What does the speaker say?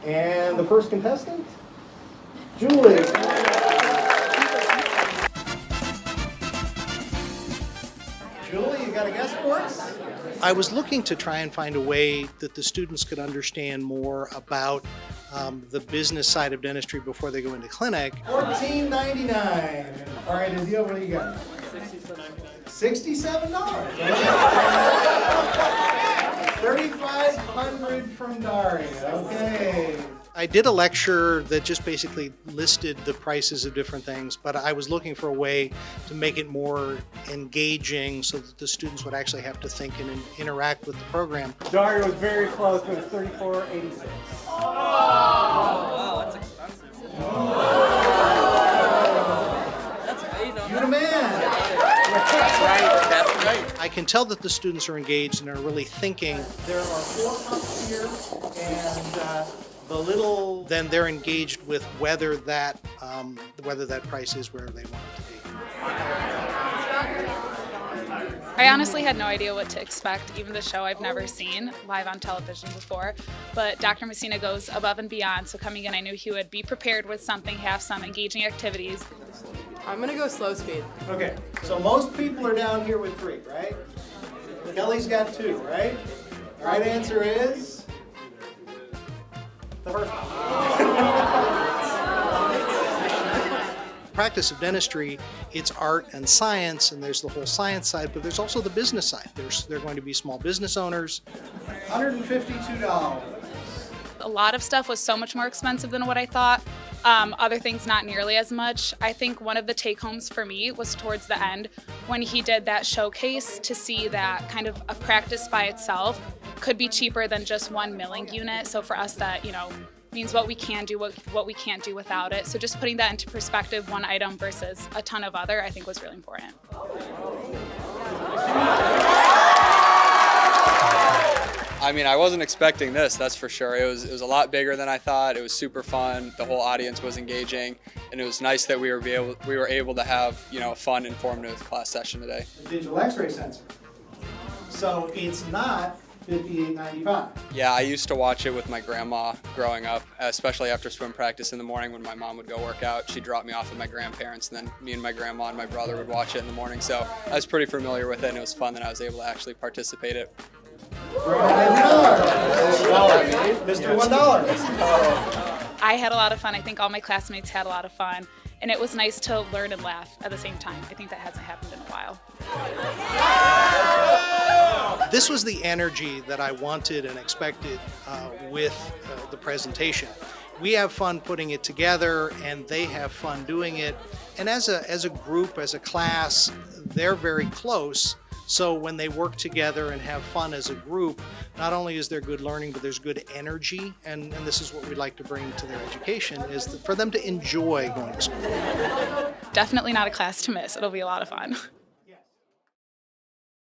And the first contestant, Julie. Julie, you got a guess for us? I was looking to try and find a way that the students could understand more about the business side of dentistry before they go into clinic. $14.99. All right, Azil, what do you got? $67. $3,500 from Daria. Okay. I did a lecture that just basically listed the prices of different things, but I was looking for a way to make it more engaging so that the students would actually have to think and interact with the program. Daria was very close, but it's $34.86. Wow, that's expensive. That's right, You're the man. That's right. That's right. I can tell that the students are engaged and are really thinking. There are 4 cups here, and Then they're engaged with whether that price is where they want it to be. I honestly had no idea what to expect, even the show I've never seen live on television before. But Dr. Messina goes above and beyond, so coming in I knew he would be prepared with something, have some engaging activities. I'm gonna go slow speed. okay, so most people are down here with 3, right? Kelly's got 2, right? The right answer is the first one. Practice of dentistry, it's art and science, and there's the whole science side, but there's also the business side. There are going to be small business owners. $152. A lot of stuff was so much more expensive than what I thought. Other things not nearly as much. I think one of the take-homes for me was towards the end when he did that showcase to see that kind of a practice by itself could be cheaper than just one milling unit. So for us that, means what we can do, what we can't do without it. So just putting that into perspective, one item versus a ton of other, I think was really important. I mean, I wasn't expecting this, that's for sure. It was a lot bigger than I thought. It was super fun. The whole audience was engaging, and it was nice that we were able to have, a fun, informative class session today. The digital X-ray sensor. So it's not $58.95. Yeah, I used to watch it with my grandma growing up, especially after swim practice in the morning when my mom would go work out. She'd drop me off with my grandparents, and then me and my grandma and my brother would watch it in the morning. So I was pretty familiar with it, and it was fun that I was able to actually participate in it. Mr. $1. I had a lot of fun. I think all my classmates had a lot of fun. And it was nice to learn and laugh at the same time. I think that hasn't happened in a while. This was the energy that I wanted and expected with the presentation. We have fun putting it together, and they have fun doing it. And as a group, as a class, they're very close. So when they work together and have fun as a group, not only is there good learning, but there's good energy. And this is what we'd like to bring to their education, is for them to enjoy going to school. Definitely not a class to miss. It'll be a lot of fun.